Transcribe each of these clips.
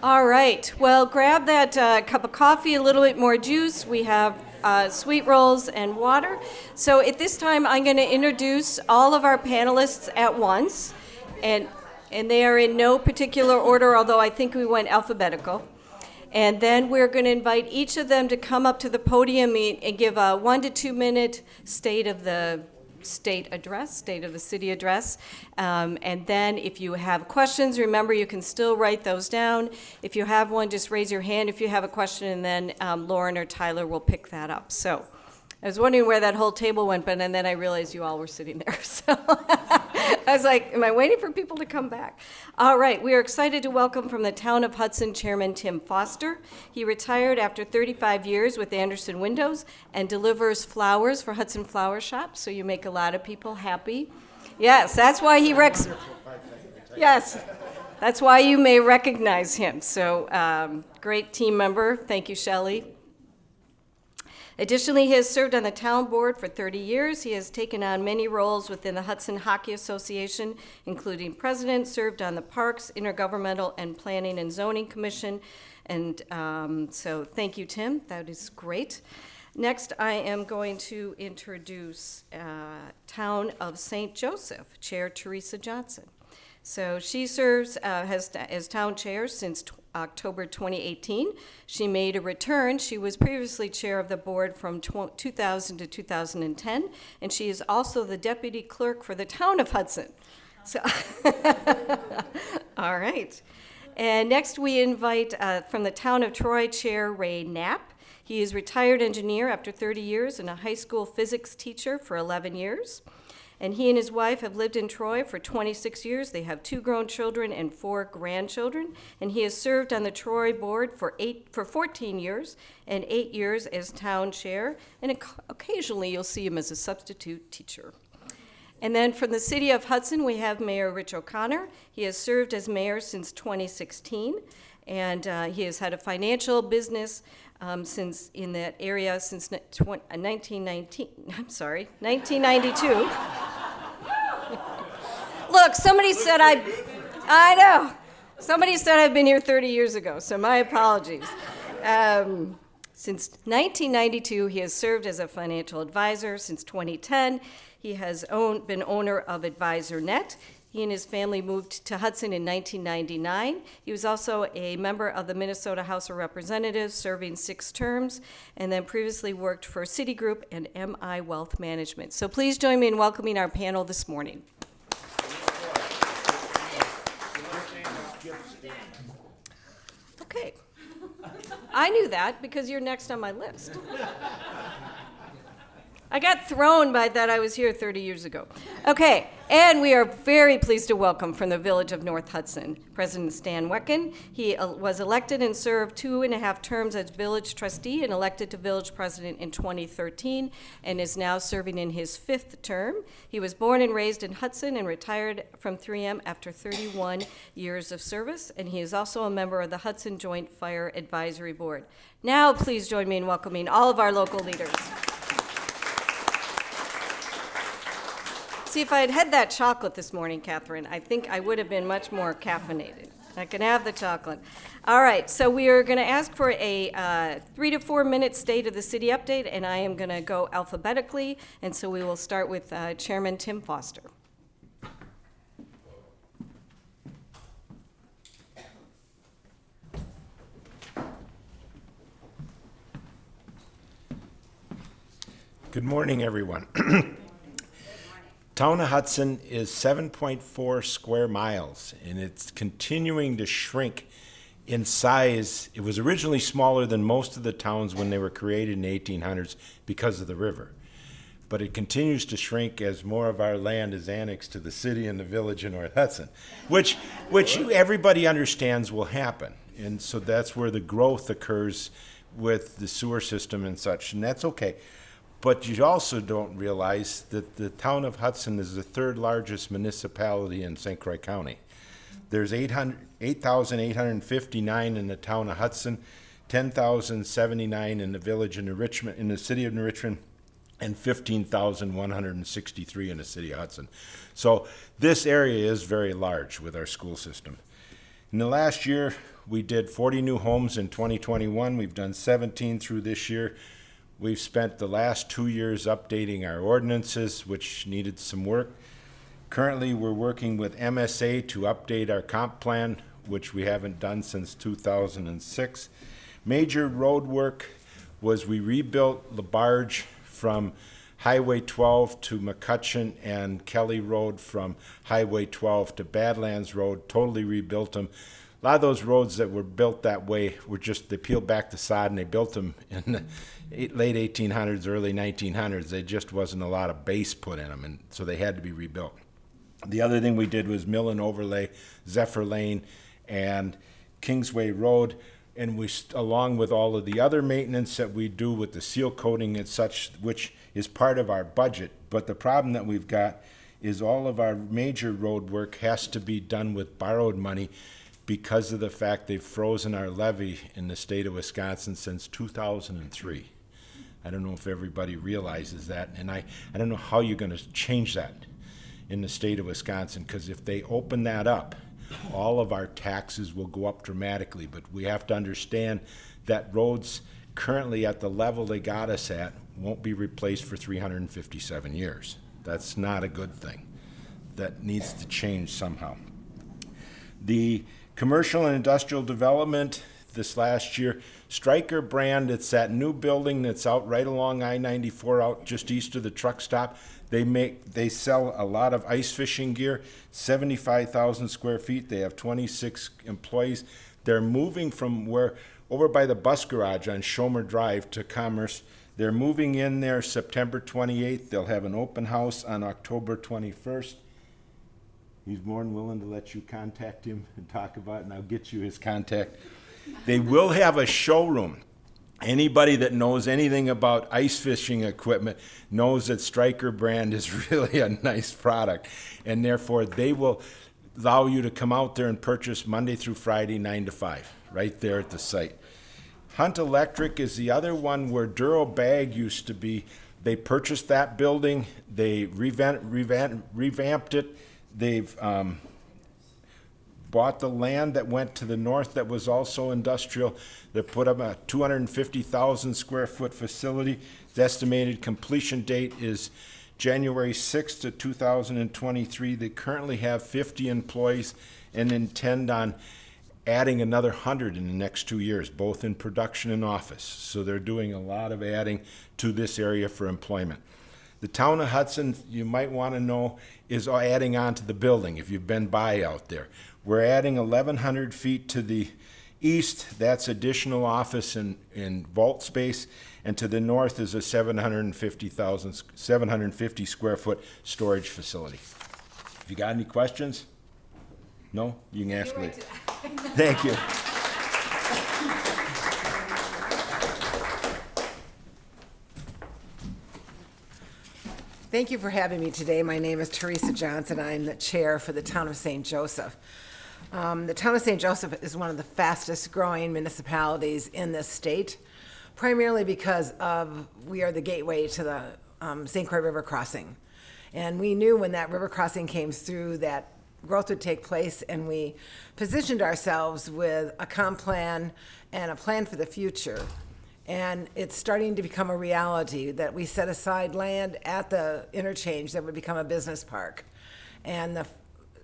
All right. Well, grab that cup of coffee, a little bit more juice. We have sweet rolls and water. So at this time, I'm going to introduce all of our panelists at once, and they are in no particular order, although I think we went alphabetical. And then we're going to invite each of them to come up to the podium and give a 1 to 2 minute state of the city address. And then if you have questions, remember you can still write those down. If you have one, just raise your hand if you have a question, and then Lauren or Tyler will pick that up. So I was wondering where that whole table went, and then I realized you all were sitting there. So I was like, am I waiting for people to come back? All right, we are excited to welcome from the town of Hudson Chairman Tim Foster. He retired after 35 years with Anderson Windows and delivers flowers for Hudson Flower Shop, so you make a lot of people happy. Yes, that's why Yes, that's why you may recognize him. So great team member. Thank you, Shelley. Additionally, he has served on the town board for 30 years. He has taken on many roles within the Hudson Hockey Association, including president, served on the Parks, Intergovernmental, and Planning and Zoning Commission. And so thank you, Tim. That is great. Next, I am going to introduce Town of St. Joseph, Chair Theresa Johnson. So she serves as town chair since October 2018. She made a return. She was previously chair of the board from 2000 to 2010, and she is also the deputy clerk for the town of Hudson. So, all right. And next we invite from the town of Troy, Chair Ray Knapp. He is retired engineer after 30 years and a high school physics teacher for 11 years. And he and his wife have lived in Troy for 26 years. They have 2 grown children and 4 grandchildren. And he has served on the Troy board for 14 years and 8 years as town chair. And occasionally you'll see him as a substitute teacher. And then from the city of Hudson, we have Mayor Rich O'Connor. He has served as mayor since 2016. And he has had a financial business since in that area since 1992. Look, somebody said I know. Somebody said I've been here 30 years ago, so my apologies. Since 1992, he has served as a financial advisor. Since 2010, he has been owner of AdvisorNet. He and his family moved to Hudson in 1999. He was also a member of the Minnesota House of Representatives, serving 6 terms, and then previously worked for Citigroup and MI Wealth Management. So please join me in welcoming our panel this morning. Okay. I knew that because you're next on my list. I got thrown by that I was here 30 years ago. Okay, and we are very pleased to welcome from the village of North Hudson, President Stan Wekkin. He was elected and served 2.5 terms as village trustee and elected to village president in 2013 and is now serving in his 5th term. He was born and raised in Hudson and retired from 3M after 31 years of service, and he is also a member of the Hudson Joint Fire Advisory Board. Now please join me in welcoming all of our local leaders. See, if I had had that chocolate this morning, Catherine, I think I would have been much more caffeinated. I can have the chocolate. All right, so we are going to ask for a 3 to 4 minute state of the city update, and I am going to go alphabetically, and so we will start with Chairman Tim Foster. Good morning, everyone. Town of Hudson is 7.4 square miles, and it's continuing to shrink in size. It was originally smaller than most of the towns when they were created in the 1800s because of the river. But it continues to shrink as more of our land is annexed to the city and the village in North Hudson, which everybody understands will happen. And so that's where the growth occurs with the sewer system and such, and that's okay. But you also don't realize that the town of Hudson is the 3rd largest municipality in St. Croix County. There's 8,859 in the town of Hudson, 10,079 in the village in the city of Richmond, and 15,163 in the city of Hudson. So this area is very large with our school system. In the last year, We did 40 new homes in 2021. We've done 17 through this year. We've spent the last 2 years updating our ordinances, which needed some work. Currently, we're working with MSA to update our comp plan, which we haven't done since 2006. Major road work was we rebuilt LaBarge from Highway 12 to McCutcheon and Kelly Road from Highway 12 to Badlands Road, totally rebuilt them. A lot of those roads that were built that way were just, they peeled back the sod and they built them in the late 1800s, early 1900s. There just wasn't a lot of base put in them, and so they had to be rebuilt. The other thing we did was mill and overlay Zephyr Lane and Kingsway Road, and we, along with all of the other maintenance that we do with the seal coating and such, which is part of our budget. But the problem that we've got is all of our major road work has to be done with borrowed money because of the fact they've frozen our levy in the state of Wisconsin since 2003. I don't know if everybody realizes that, and I don't know how you're going to change that in the state of Wisconsin, because if they open that up, all of our taxes will go up dramatically. But we have to understand that roads currently at the level they got us at won't be replaced for 357 years. That's not a good thing. That needs to change somehow. The commercial and industrial development this last year, Stryker brand, it's that new building that's out right along I-94 out just east of the truck stop. They sell a lot of ice fishing gear, 75,000 square feet. They have 26 employees. They're moving from over by the bus garage on Schomer Drive to Commerce. They're moving in there September 28th. They'll have an open house on October 21st. He's more than willing to let you contact him and talk about it, and I'll get you his contact. They will have a showroom. Anybody that knows anything about ice fishing equipment knows that Stryker brand is really a nice product, and therefore they will allow you to come out there and purchase Monday through Friday, 9 to 5, right there at the site. Hunt Electric is the other one where Duro Bag used to be. They purchased that building. They revamped it. They've bought the land that went to the north that was also industrial. They put up a 250,000 square foot facility. The estimated completion date is January 6th of 2023. They currently have 50 employees and intend on adding another 100 in the next 2 years, both in production and office. So they're doing a lot of adding to this area for employment. The town of Hudson, you might want to know, is adding on to the building if you've been by out there. We're adding 1,100 feet to the east. That's additional office and vault space. And to the north is a 750 square foot storage facility. If you got any questions? No? You can ask me. Thank you. Thank you for having me today. My name is Theresa Johnson. I'm the chair for the town of St. Joseph. The town of St. Joseph is one of the fastest growing municipalities in this state, primarily because we are the gateway to the St. Croix River crossing. And we knew when that river crossing came through that growth would take place, and we positioned ourselves with a comp plan and a plan for the future. And it's starting to become a reality that we set aside land at the interchange that would become a business park. And the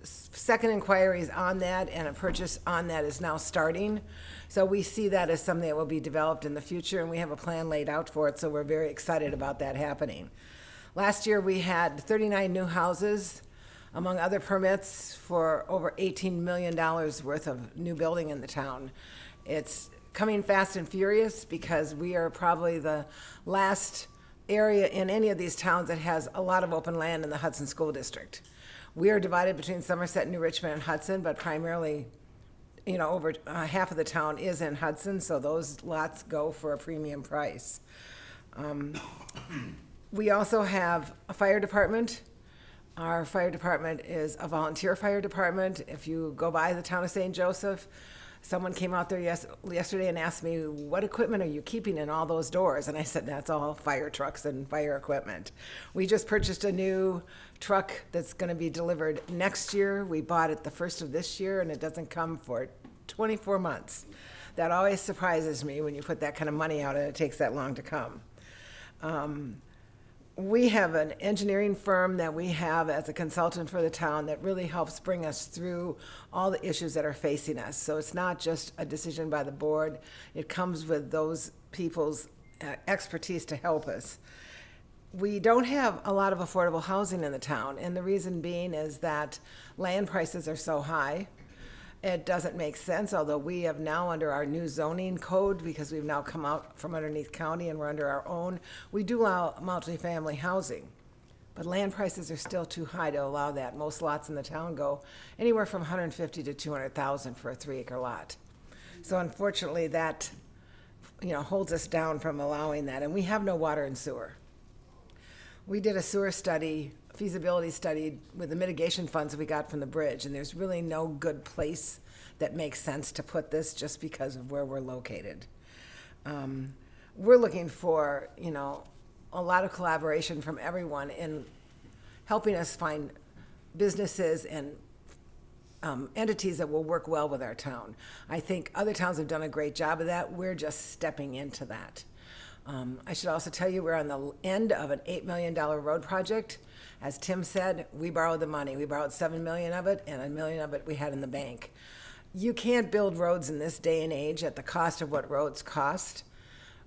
second inquiries on that and a purchase on that is now starting. So we see that as something that will be developed in the future, and we have a plan laid out for it, so we're very excited about that happening. Last year we had 39 new houses, among other permits, for over $18 million worth of new building in the town. It's coming fast and furious because we are probably the last area in any of these towns that has a lot of open land in the Hudson School District. We are divided between Somerset, New Richmond, and Hudson, but primarily, over half of the town is in Hudson, so those lots go for a premium price. We also have a fire department. Our fire department is a volunteer fire department. If you go by the town of St. Joseph, someone came out there yesterday and asked me, what equipment are you keeping in all those doors? And I said, that's all fire trucks and fire equipment. We just purchased a new truck that's going to be delivered next year. We bought it the first of this year, and it doesn't come for 24 months. That always surprises me when you put that kind of money out and it takes that long to come. We have an engineering firm that we have as a consultant for the town that really helps bring us through all the issues that are facing us. So it's not just a decision by the board. It comes with those people's expertise to help us. We don't have a lot of affordable housing in the town, and the reason being is that land prices are so high. It doesn't make sense, although we have now under our new zoning code, because we've now come out from underneath county and we're under our own, we do allow multifamily housing. But land prices are still too high to allow that. Most lots in the town go anywhere from 150 to 200,000 for a 3-acre lot. So unfortunately that, holds us down from allowing that, and we have no water and sewer. We did a sewer study, feasibility study with the mitigation funds we got from the bridge, and there's really no good place that makes sense to put this just because of where we're located. We're looking for, a lot of collaboration from everyone in helping us find businesses and entities that will work well with our town. I think other towns have done a great job of that. We're just stepping into that. I should also tell you we're on the end of an $8 million road project. As Tim said, we borrowed the money. We borrowed $7 million of it, and $1 million of it we had in the bank. You can't build roads in this day and age at the cost of what roads cost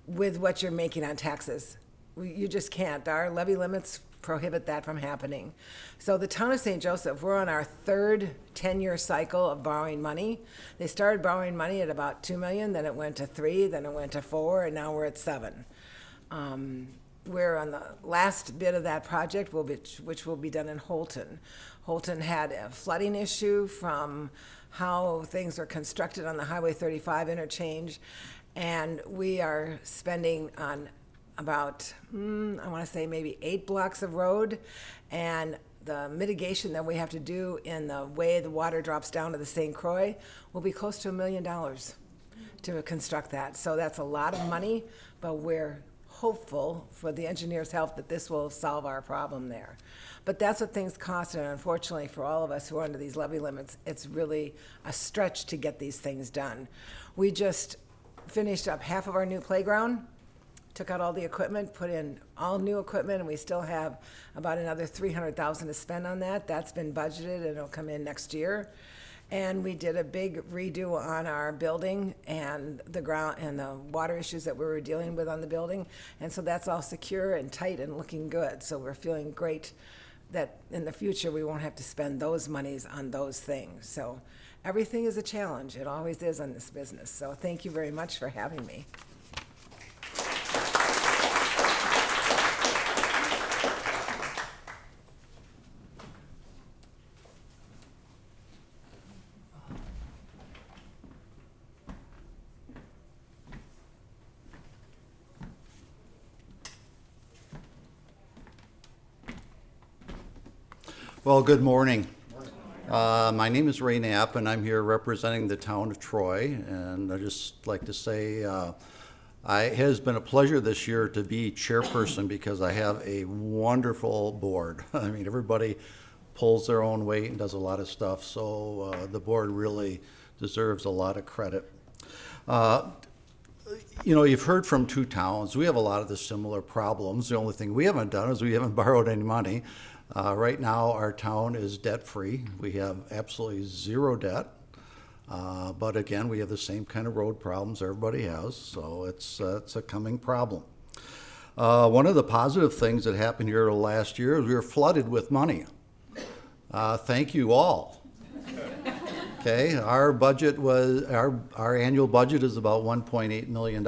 with what you're making on taxes. You just can't. Our levy limits prohibit that from happening. So the town of St. Joseph, we're on our third 10-year cycle of borrowing money. They started borrowing money at about $2 million, then it went to 3, then it went to 4, and now we're at 7. We're on the last bit of that project, which will be done in Holton. Holton had a flooding issue from how things were constructed on the Highway 35 interchange, and we are spending on about, I want to say maybe 8 blocks of road, and the mitigation that we have to do in the way the water drops down to the St. Croix will be close to $1 million to construct that. So that's a lot of money, but we're hopeful for the engineers' help that this will solve our problem there. But that's what things cost, and unfortunately for all of us who are under these levy limits, it's really a stretch to get these things done. We just finished up half of our new playground, took out all the equipment, put in all new equipment, and we still have about another $300,000 to spend on that. That's been budgeted, and it'll come in next year. And we did a big redo on our building and the ground and the water issues that we were dealing with on the building. And so that's all secure and tight and looking good. So we're feeling great that in the future we won't have to spend those monies on those things. So everything is a challenge. It always is on this business. So thank you very much for having me. Well, good morning. My name is Ray Knapp, and I'm here representing the town of Troy. And I'd just like to say it has been a pleasure this year to be chairperson because I have a wonderful board. I mean, everybody pulls their own weight and does a lot of stuff, so the board really deserves a lot of credit. You've heard from 2 towns. We have a lot of the similar problems. The only thing we haven't done is we haven't borrowed any money. Right now, our town is debt-free. We have absolutely 0 debt. But again, we have the same kind of road problems everybody has, so it's a coming problem. One of the positive things that happened here last year is we were flooded with money. Thank you all. Okay, our budget was our annual budget is about $1.8 million,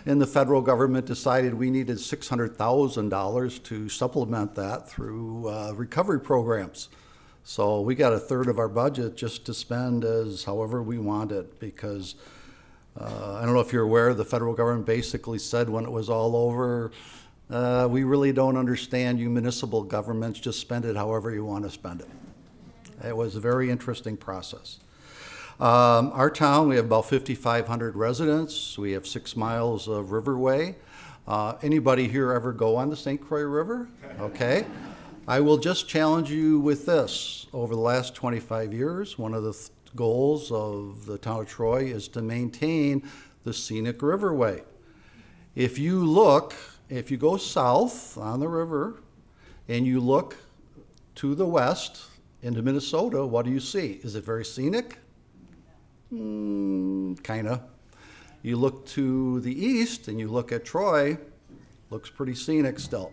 and the federal government decided we needed $600,000 to supplement that through recovery programs. So we got a third of our budget just to spend as however we want it, because I don't know if you're aware, the federal government basically said when it was all over, we really don't understand you municipal governments, just spend it however you want to spend it. It was a very interesting process. Our town, we have about 5,500 residents. We have 6 miles of riverway. Anybody here ever go on the St. Croix River? Okay. I will just challenge you with this. Over the last 25 years, one of the goals of the town of Troy is to maintain the scenic riverway. If you go south on the river and you look to the west into Minnesota, what do you see? Is it very scenic? Kinda. You look to the east and you look at Troy, looks pretty scenic still.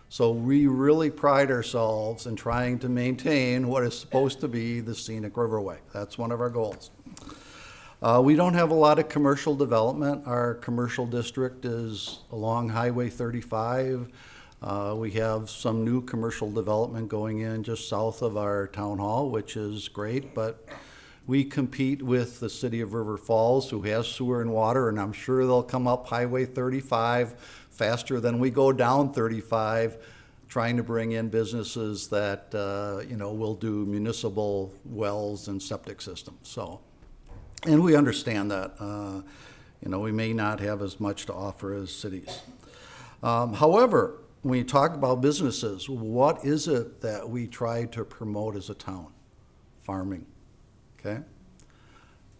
So we really pride ourselves in trying to maintain what is supposed to be the scenic riverway. That's one of our goals. We don't have a lot of commercial development. Our commercial district is along Highway 35. We have some new commercial development going in just south of our town hall, which is great, but we compete with the city of River Falls, who has sewer and water, and I'm sure they'll come up Highway 35 faster than we go down 35, trying to bring in businesses that will do municipal wells and septic systems. So, and we understand that we may not have as much to offer as cities. However, when you talk about businesses, what is it that we try to promote as a town? Farming. Okay?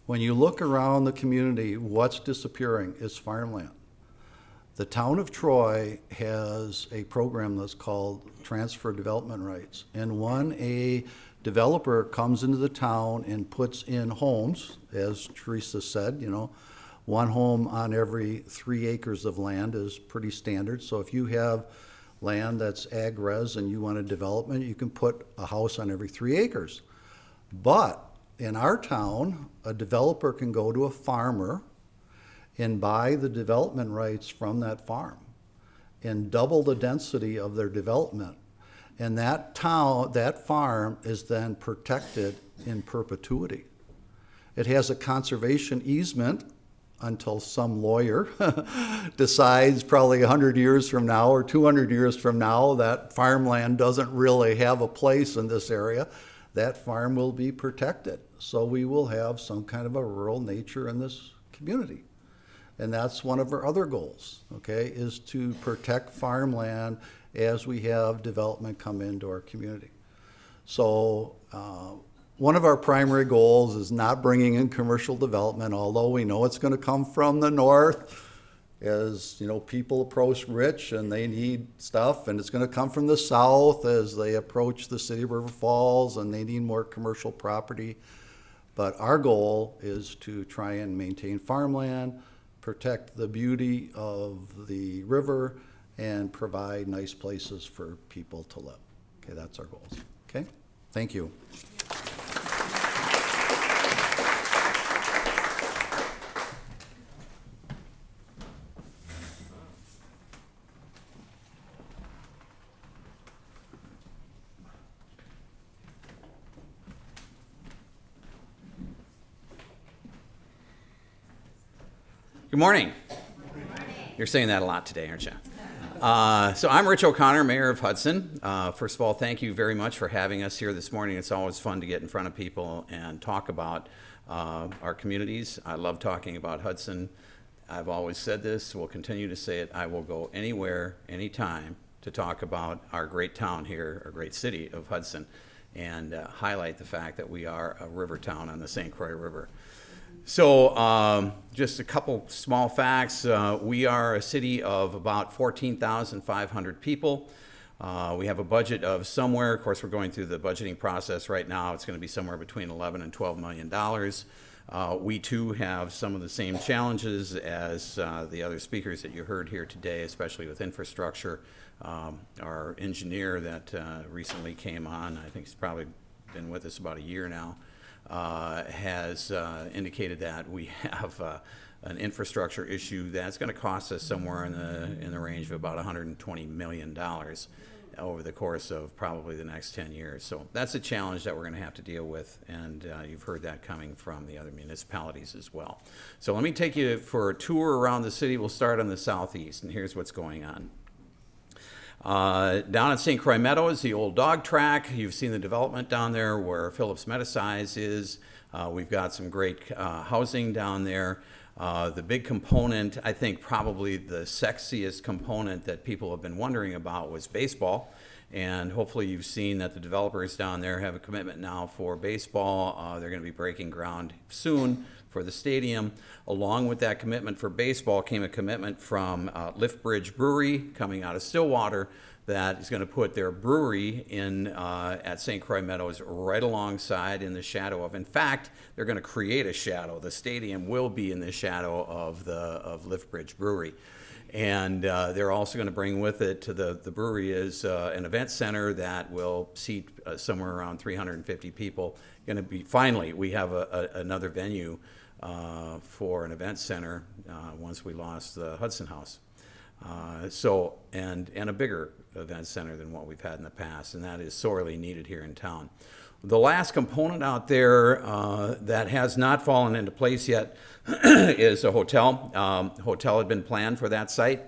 When you look around the community, what's disappearing is farmland. The town of Troy has a program that's called Transfer Development Rights. And when a developer comes into the town and puts in homes, as Theresa said, one home on every 3 acres of land is pretty standard. So if you have land that's ag res and you want a development, you can put a house on every 3 acres. But in our town, a developer can go to a farmer and buy the development rights from that farm and double the density of their development. And that farm is then protected in perpetuity. It has a conservation easement until some lawyer decides probably 100 years from now or 200 years from now that farmland doesn't really have a place in this area. That farm will be protected. So we will have some kind of a rural nature in this community. And that's one of our other goals, okay, is to protect farmland as we have development come into our community. So one of our primary goals is not bringing in commercial development, although we know it's going to come from the north as people approach rich and they need stuff, and it's going to come from the south as they approach the city of River Falls and they need more commercial property. But our goal is to try and maintain farmland, protect the beauty of the river, and provide nice places for people to live. Okay, that's our goals. Okay, thank you. Good morning. You're saying that a lot today, aren't you? So I'm Rich O'Connor, Mayor of Hudson. First of all, thank you very much for having us here this morning. It's always fun to get in front of people and talk about our communities. I love talking about Hudson. I've always said this, will continue to say it. I will go anywhere, anytime to talk about our great town here, our great city of Hudson, and highlight the fact that we are a river town on the St. Croix River. So just a couple small facts. We are a city of about 14,500 people. We have a budget of somewhere, of course we're going through the budgeting process right now, it's going to be somewhere between $11 and $12 million. We too have some of the same challenges as the other speakers that you heard here today, especially with infrastructure. Our engineer that recently came on, I think he's probably been with us about a year now, has indicated that we have an infrastructure issue that's going to cost us somewhere in the range of about $120 million over the course of probably the next 10 years. So that's a challenge that we're going to have to deal with, and you've heard that coming from the other municipalities as well. So let me take you for a tour around the city. We'll start on the southeast, and here's what's going on. Down at St. Croix Meadows, the old dog track. You've seen the development down there where Phipps Center is. We've got some great housing down there. The big component, I think probably the sexiest component that people have been wondering about was baseball. And hopefully you've seen that the developers down there have a commitment now for baseball. They're going to be breaking ground soon for the stadium. Along with that commitment for baseball came a commitment from Lift Bridge Brewery coming out of Stillwater that is going to put their brewery in at St. Croix Meadows right alongside in the shadow of. In fact, they're going to create a shadow. The stadium will be in the shadow of Lift Bridge Brewery. And they're also going to bring with it to the brewery is an event center that will seat somewhere around 350 people. Going to be finally we have another venue for an event center once we lost the Hudson House. And a bigger event center than what we've had in the past, and that is sorely needed here in town. The last component out there that has not fallen into place yet is a hotel. Hotel had been planned for that site,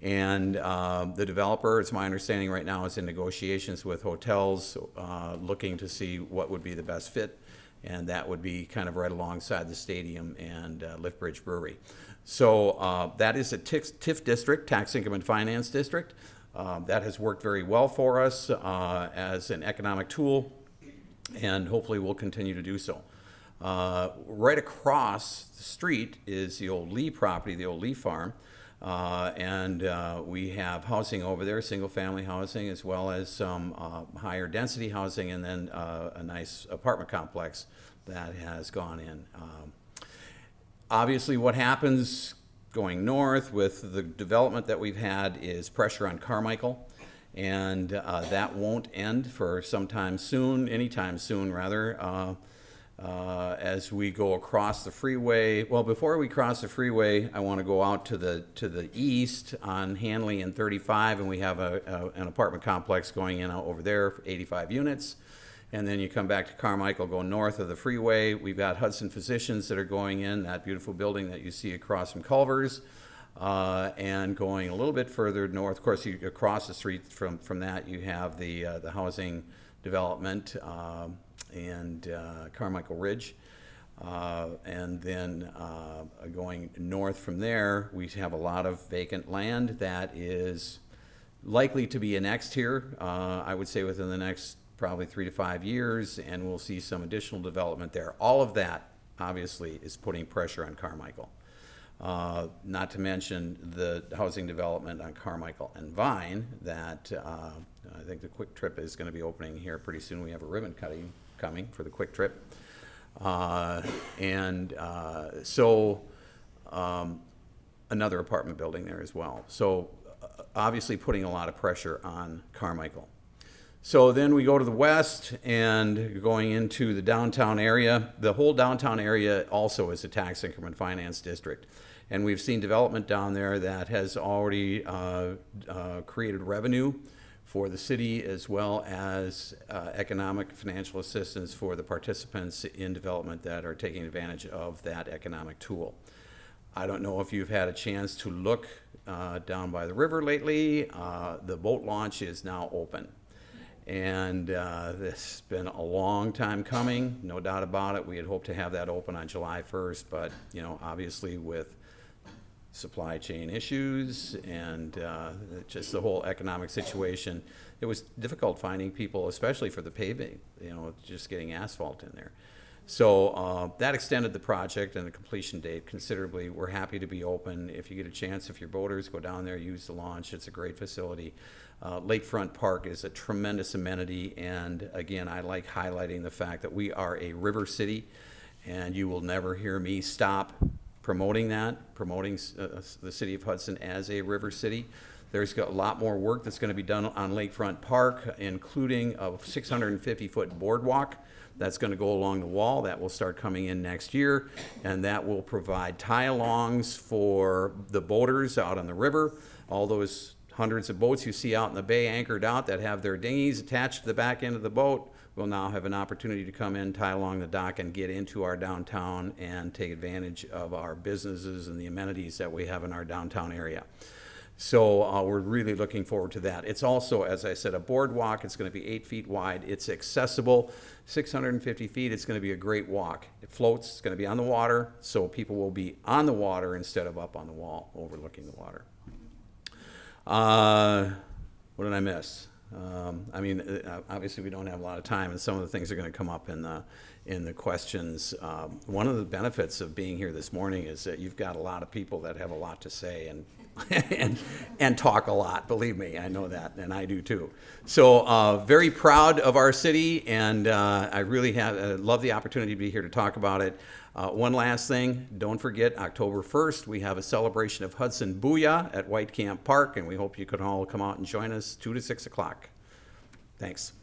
and the developer, it's my understanding right now, is in negotiations with hotels looking to see what would be the best fit, and that would be kind of right alongside the stadium and Lift Bridge Brewery. So that is a TIF district, Tax Income and Finance District. That has worked very well for us as an economic tool, and hopefully we'll continue to do so. Right across the street is the old Lee property, the old Lee farm, and we have housing over there, single-family housing, as well as some higher density housing, and then a nice apartment complex that has gone in. Obviously, what happens going north with the development that we've had is pressure on Carmichael, and that won't end for sometime soon, anytime soon rather, as we go across the freeway. Well, before we cross the freeway, I want to go out to the east on Hanley and 35, and we have an apartment complex going in over there, 85 units. And then you come back to Carmichael, go north of the freeway. We've got Hudson Physicians that are going in, that beautiful building that you see across from Culver's. And going a little bit further north, of course, across the street from that, you have the housing development and Carmichael Ridge. And then going north from there, we have a lot of vacant land that is likely to be annexed here, I would say within the next probably 3 to 5 years, and we'll see some additional development there. All of that, obviously, is putting pressure on Carmichael. Not to mention the housing development on Carmichael and Vine that I think the Quick Trip is going to be opening here pretty soon. We have a ribbon cutting coming for the Quick Trip. So another apartment building there as well. So obviously putting a lot of pressure on Carmichael. So then we go to the west and going into the downtown area. The whole downtown area also is a tax increment finance district. And we've seen development down there that has already created revenue for the city, as well as economic financial assistance for the participants in development that are taking advantage of that economic tool. I don't know if you've had a chance to look down by the river lately. The boat launch is now open. And this has been a long time coming, no doubt about it. We had hoped to have that open on July 1st, but obviously with supply chain issues and just the whole economic situation, it was difficult finding people, especially for the paving, just getting asphalt in there. So that extended the project and the completion date considerably. We're happy to be open. If you get a chance, if you're boaters, go down there, use the launch. It's a great facility. Lakefront Park is a tremendous amenity, and again, I like highlighting the fact that we are a river city, and you will never hear me stop promoting the city of Hudson as a river city. There's a lot more work that's going to be done on Lakefront Park, including a 650-foot boardwalk that's going to go along the wall. That will start coming in next year, and that will provide tie-alongs for the boaters out on the river. All those hundreds of boats you see out in the bay anchored out that have their dinghies attached to the back end of the boat will now have an opportunity to come in, tie along the dock, and get into our downtown and take advantage of our businesses and the amenities that we have in our downtown area. So we're really looking forward to that. It's also, as I said, a boardwalk. It's going to be 8 feet wide. It's accessible, 650 feet. It's going to be a great walk. It floats. It's going to be on the water, so people will be on the water instead of up on the wall overlooking the water. What did I miss? Obviously we don't have a lot of time, and some of the things are going to come up in the questions. One of the benefits of being here this morning is that you've got a lot of people that have a lot to say and and talk a lot. Believe me, I know that, and I do too. So very proud of our city, and I really love the opportunity to be here to talk about it. One last thing, don't forget, October 1st, we have a celebration of Hudson Booyah at White Camp Park, and we hope you could all come out and join us 2 to 6 o'clock. Thanks.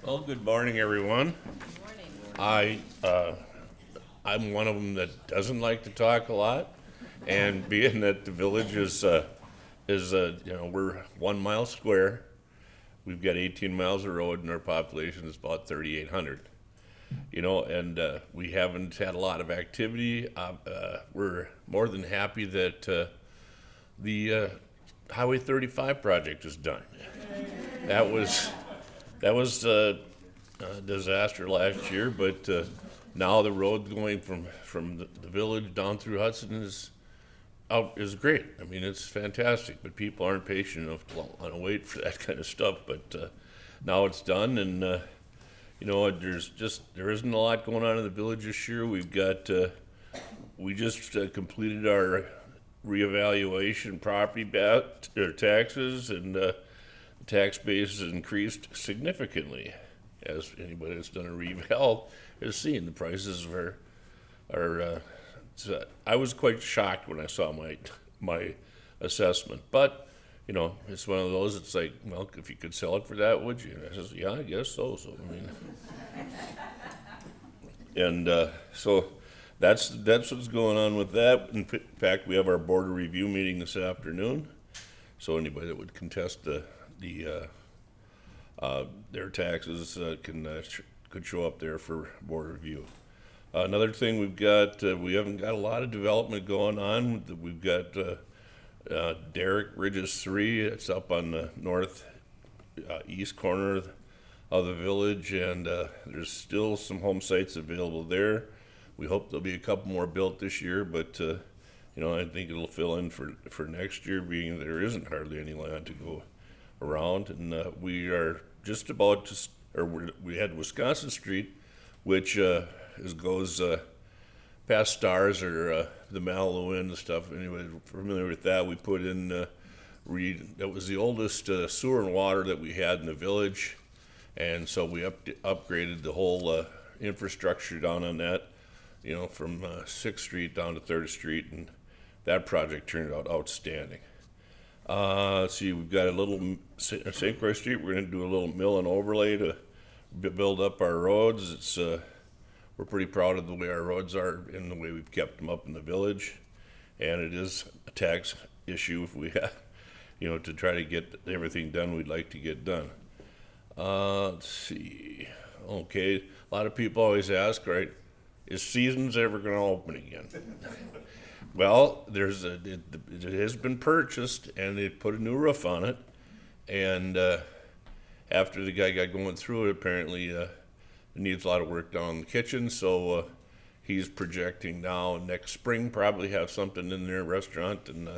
Well, good morning, everyone. Good morning. I'm one of them that doesn't like to talk a lot, and being that the village is we're 1 mile square. We've got 18 miles of road, and our population is about 3,800. And we haven't had a lot of activity. We're more than happy that the Highway 35 project is done. That was a disaster last year, but now the road going from the village down through Hudson is great. I mean, it's fantastic, but people aren't patient enough to want to wait for that kind of stuff. But now it's done, and there isn't a lot going on in the village this year. We just completed our reevaluation property taxes, and the tax base has increased significantly, as anybody that's done a reval has seen. The prices are I was quite shocked when I saw my assessment, but it's one of those. It's like, well, if you could sell it for that, would you? And I says, yeah, I guess so. So I mean, and so that's what's going on with that. In fact, we have our board of review meeting this afternoon. So anybody that would contest their taxes could show up there for board review. Another thing we've got, we haven't got a lot of development going on. We've got Derrick Ridges 3. It's up on the north east corner of the village, and there's still some home sites available there. We hope there'll be a couple more built this year, but I think it'll fill in for next year, being there isn't hardly any land to go around. And we are just about to, we had Wisconsin Street, which goes past Stars or the Malibu Inn and stuff. Anyway, familiar with that, we put in, that was the oldest sewer and water that we had in the village. And so we upgraded the whole infrastructure down on that, from 6th Street down to 3rd Street, and that project turned out outstanding. Let's see, we've got a little St. Croix Street. We're going to do a little mill and overlay to build up our roads. We're pretty proud of the way our roads are and the way we've kept them up in the village, and it is a tax issue if we have, to try to get everything done we'd like to get done. Let's see. Okay, a lot of people always ask, right, is Seasons ever going to open again? Well, it has been purchased, and they put a new roof on it, and after the guy got going through it, apparently it needs a lot of work down in the kitchen, so he's projecting now next spring probably have something in their restaurant, and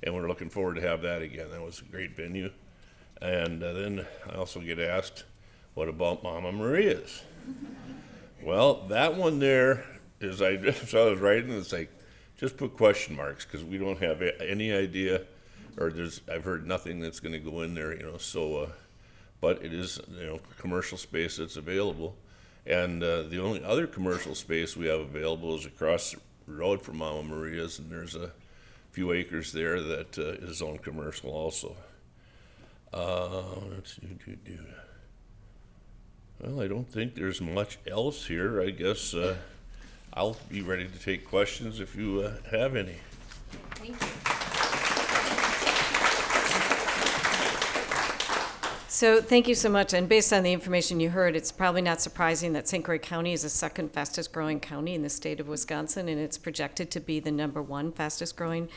we're looking forward to have that again. That was a great venue. And then I also get asked, what about Mama Maria's? Well, that one there is, I was writing, it's like, just put question marks, because we don't have any idea, or I've heard nothing that's going to go in there, so, but it is, commercial space that's available. And the only other commercial space we have available is across the road from Mama Maria's, and there's a few acres there that is zoned commercial also. Let's see, well, I don't think there's much else here. I guess I'll be ready to take questions if you have any. Thank you. So thank you so much. And based on the information you heard, it's probably not surprising that St. Croix County is the second fastest growing county in the state of Wisconsin, and it's projected to be the #1 fastest growing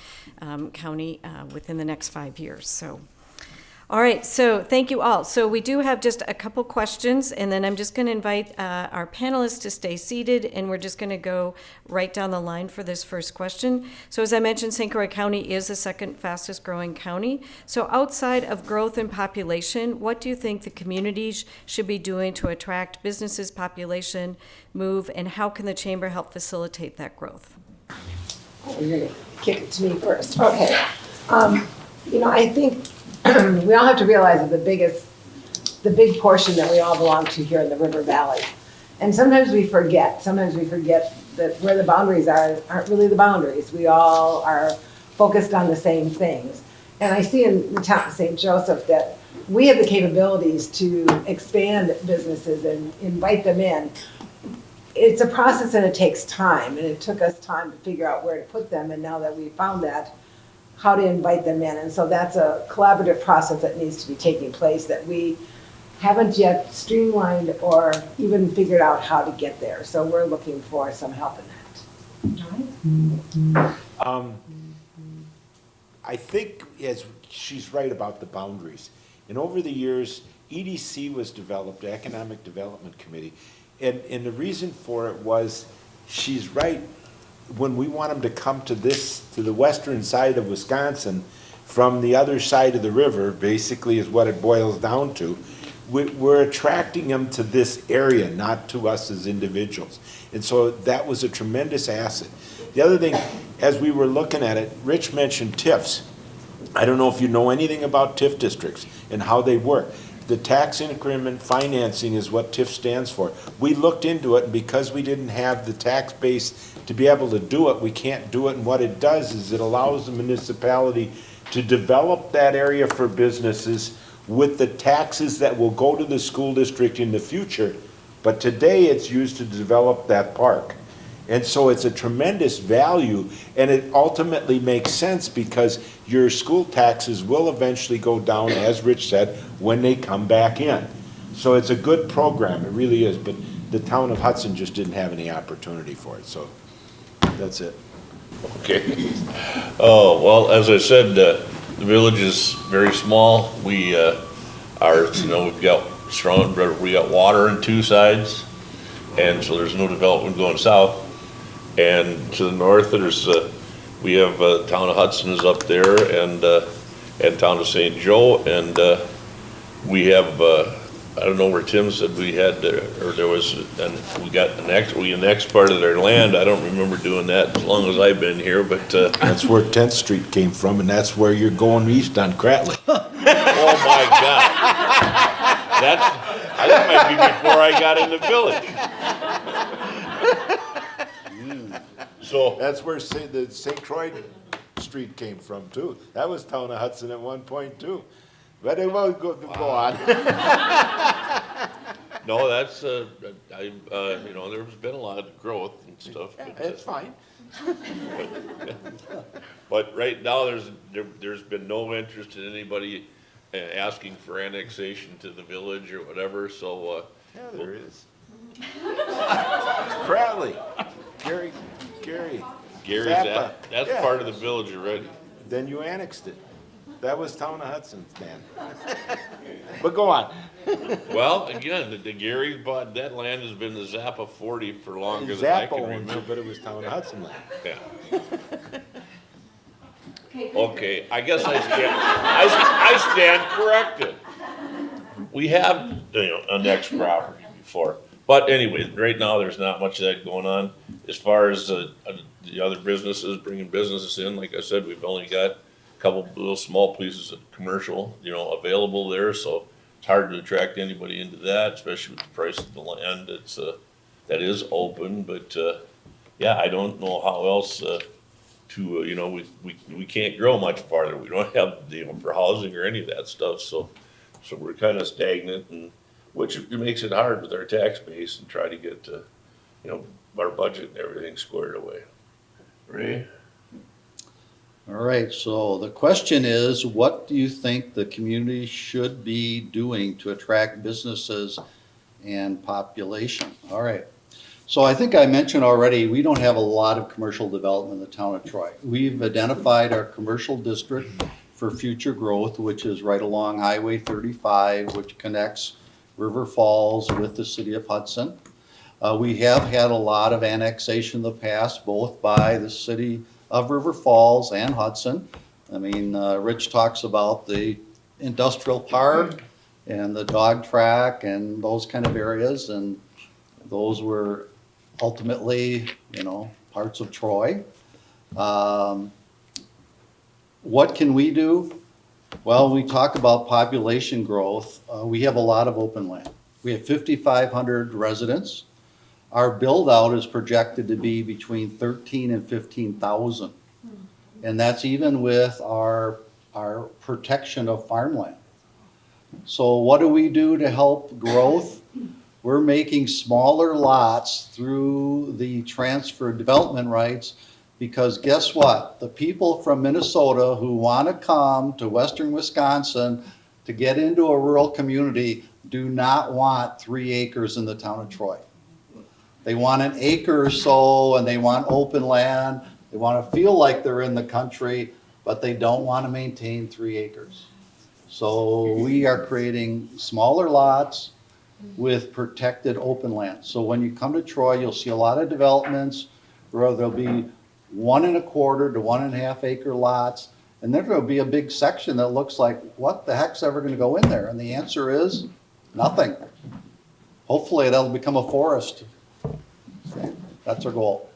county within the next 5 years. So, All right, so thank you all. So we do have just a couple questions, and then I'm just going to invite our panelists to stay seated, and we're just going to go right down the line for this first question. So as I mentioned, St. Croix County is the second fastest growing county. So outside of growth in population, what do you think the communities should be doing to attract businesses, population, move, and how can the chamber help facilitate that growth? Oh, you're gonna kick it to me first. Okay. I think we all have to realize that the big portion that we all belong to here in the River Valley. And sometimes we forget that where the boundaries aren't really the boundaries. We all are focused on the same things. And I see in the town of St. Joseph that we have the capabilities to expand businesses and invite them in. It's a process and it takes time, and it took us time to figure out where to put them, and now that we found that, how to invite them in. And so that's a collaborative process that needs to be taking place that we haven't yet streamlined or even figured out how to get there. So we're looking for some help in that. I think she's right about the boundaries. And over the years, EDC was developed, the Economic Development Committee, and the reason for it was, she's right, when we want them to come to the western side of Wisconsin from the other side of the river, basically is what it boils down to, we're attracting them to this area, not to us as individuals. And so that was a tremendous asset. The other thing, as we were looking at it, Rich mentioned TIFs. I don't know if you know anything about TIF districts and how they work. The tax increment financing is what TIF stands for. We looked into it, and because we didn't have the tax base to be able to do it, we can't do it. And what it does is it allows the municipality to develop that area for businesses with the taxes that will go to the school district in the future. But today it's used to develop that park. And so it's a tremendous value, and it ultimately makes sense because your school taxes will eventually go down, as Rich said, when they come back in. So it's a good program, it really is, but the town of Hudson just didn't have any opportunity for it, so that's it. Okay. Oh, well, as I said, the village is very small. We we've got we got water on two sides, and so there's no development going south. And to the north, we have town of Hudson is up there, and town of St. Joe, and we have I don't know where Tim said we had or there was, and we got the next part of their land. I don't remember doing that as long as I've been here, but That's where 10th Street came from, and that's where you're going east on Cratley. oh my God, that might be before I got in the village. So That's where the St. Croix Street came from too. That was town of Hudson at one point too. But it won't go on. no, that's there's been a lot of growth and stuff. But, It's fine. but right now there's been no interest in anybody asking for annexation to the village or whatever. So Yeah, there is. Cratley, Gary. Gary's Zappa. that's Yeah. part of the village already. Then you annexed it. That was town of Hudson, Dan. But go on. Well, again, the Gary bought that land has been the Zappa 40 for longer than I Zappa can owns remember. it, but it was town of Hudson land. Yeah. Okay, I guess I stand corrected. We have, annexed property before. But anyway, right now, there's not much of that going on. As far as the other businesses, bringing businesses in, like I said, we've only got a couple little small pieces of commercial, available there. So it's hard to attract anybody into that, especially with the price of the land. That is open, but I don't know how else we can't grow much farther. We don't have for housing or any of that stuff. So we're kind of stagnant, and which makes it hard with our tax base and try to get our budget and everything squared away. Ray? All right, so the question is, what do you think the community should be doing to attract businesses and population? All right. So I think I mentioned already, we don't have a lot of commercial development in the town of Troy. We've identified our commercial district for future growth, which is right along Highway 35, which connects River Falls with the city of Hudson. We have had a lot of annexation in the past, both by the city of River Falls and Hudson. I mean, Rich talks about the industrial park and the dog track and those kind of areas, and those were ultimately, parts of Troy. What can we do? Well, we talk about population growth. We have a lot of open land. We have 5,500 residents. Our build out is projected to be between 13 and 15,000. And that's even with our protection of farmland. So what do we do to help growth? We're making smaller lots through the transfer development rights, because guess what? The people from Minnesota who want to come to western Wisconsin to get into a rural community do not want 3 acres in the town of Troy. They want an acre or so, and they want open land. They want to feel like they're in the country, but they don't want to maintain 3 acres. So we are creating smaller lots with protected open land. So when you come to Troy, you'll see a lot of developments where there'll be 1 1/4 to 1.5 acre lots, and then there'll be a big section that looks like, what the heck's ever going to go in there? And the answer is nothing. Hopefully that'll become a forest. Okay, that's our goal.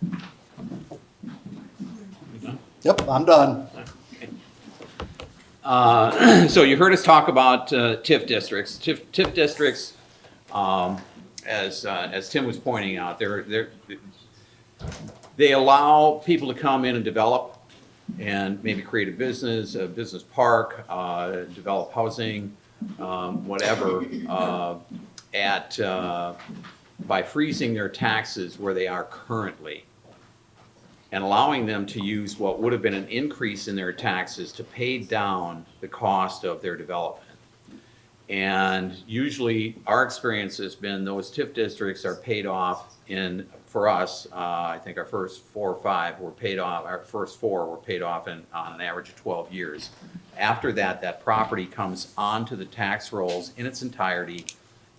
Yep, I'm done. So you heard us talk about TIF districts. TIF districts, as Tim was pointing out, they allow people to come in and develop and maybe create a business park, develop housing, whatever, by freezing their taxes where they are currently and allowing them to use what would have been an increase in their taxes to pay down the cost of their development. And usually our experience has been those TIF districts are paid off for us, I think our first 4 or 5 were paid off, our first 4 were paid off on an average of 12 years. After that property comes onto the tax rolls in its entirety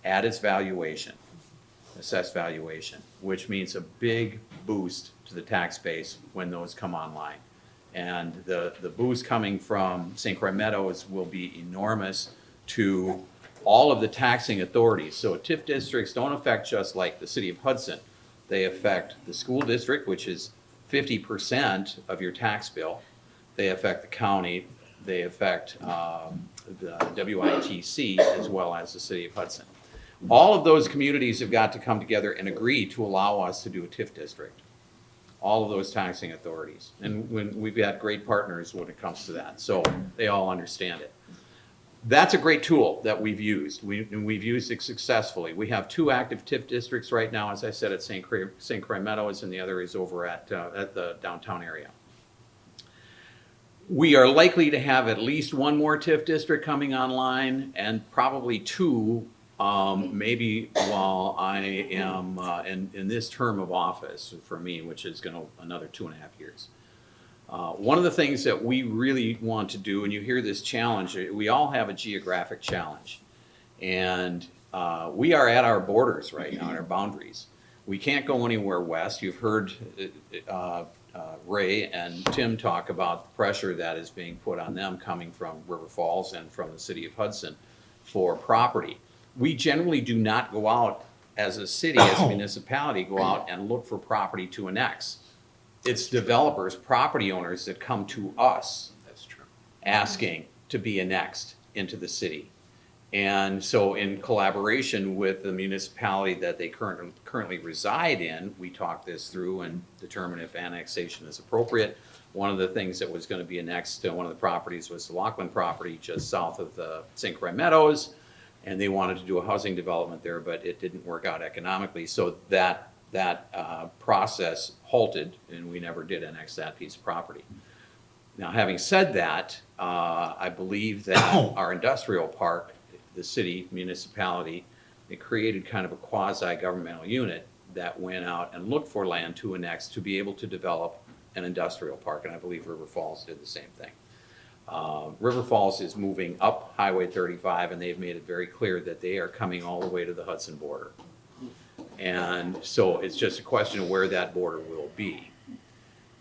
at its valuation, assessed valuation, which means a big boost to the tax base when those come online. And the boost coming from St. Croix Meadows will be enormous to all of the taxing authorities. So TIF districts don't affect just like the city of Hudson. They affect the school district, which is 50% of your tax bill. They affect the county. They affect the WITC as well as the city of Hudson. All of those communities have got to come together and agree to allow us to do a TIF district. All of those taxing authorities. And we've got great partners when it comes to that. So they all understand it. That's a great tool that we've used. We've used it successfully. We have 2 active TIF districts right now, as I said, at St. Croix Meadows, and the other is over at the downtown area. We are likely to have at least 1 more TIF district coming online, and probably 2 maybe while I am in this term of office for me, which is another 2.5 years. One of the things that we really want to do, and you hear this challenge, we all have a geographic challenge. And we are at our borders right now, our boundaries. We can't go anywhere west. You've heard Ray and Tim talk about the pressure that is being put on them coming from River Falls and from the city of Hudson for property. We generally do not go out as a city, as a municipality, go out and look for property to annex. It's developers, property owners that come to us. That's true. Asking to be annexed into the city. And so in collaboration with the municipality that they currently reside in, we talk this through and determine if annexation is appropriate. One of the things that was going to be annexed to one of the properties was the Wekkin property just south of the St. Croix Meadows. And they wanted to do a housing development there, but it didn't work out economically. So that process halted, and we never did annex that piece of property. Now, having said that, I believe that our industrial park, the city, municipality, it created kind of a quasi-governmental unit that went out and looked for land to annex to be able to develop an industrial park, and I believe River Falls did the same thing. River Falls is moving up Highway 35, and they've made it very clear that they are coming all the way to the Hudson border. And so it's just a question of where that border will be.